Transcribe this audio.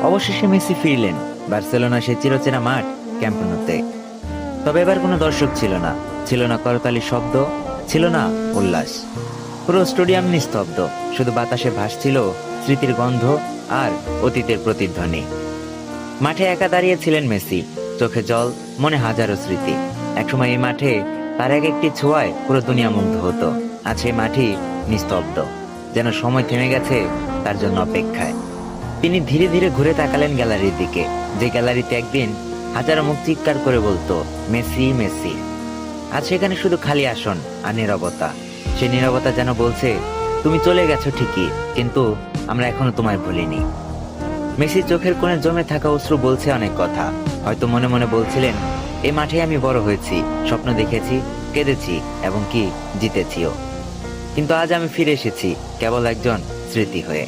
অবশেষে মেসি ফিরলেন বার্সেলোনা সেই চিরচেনা মাঠ ক্যাম্প ন্যুতে। তবে এবার কোনো দর্শক ছিল না, ছিল না করতালির শব্দ, ছিল না উল্লাস। পুরো স্টেডিয়াম নিস্তব্ধ, শুধু বাতাসে ভাসছিল স্মৃতির গন্ধ আর অতীতের প্রতিধ্বনি। মাঠে একা দাঁড়িয়েছিলেন মেসি, চোখে জল, মনে হাজারো স্মৃতি। একসময় এই মাঠে তার এক একটি ছোঁয়ায় পুরো দুনিয়া মুগ্ধ হতো। আজ সেই মাঠই নিস্তব্ধ, যেন সময় থেমে গেছে তার জন্য অপেক্ষায়। তিনি ধীরে ধীরে ঘুরে তাকালেন গ্যালারির দিকে, যে গ্যালারিতে একদিন হাজারো মুখ চিৎকার করে বলতো মেসি মেসি। আজ সেখানে শুধু খালি আসন আর নীরবতা। সেই নীরবতা যেন বলছে, তুমি চলে গেছো ঠিকই, কিন্তু আমরা এখনো তোমায় ভুলিনি। মেসির চোখের কোণে জমে থাকা অশ্রু বলছে অনেক কথা। হয়তো মনে মনে বলছিলেন, এই মাঠে আমি বড় হয়েছি, স্বপ্ন দেখেছি, কেঁদেছি এবং কি জিতেছিও। কিন্তু আজ আমি ফিরে এসেছি কেবল একজন স্মৃতি হয়ে।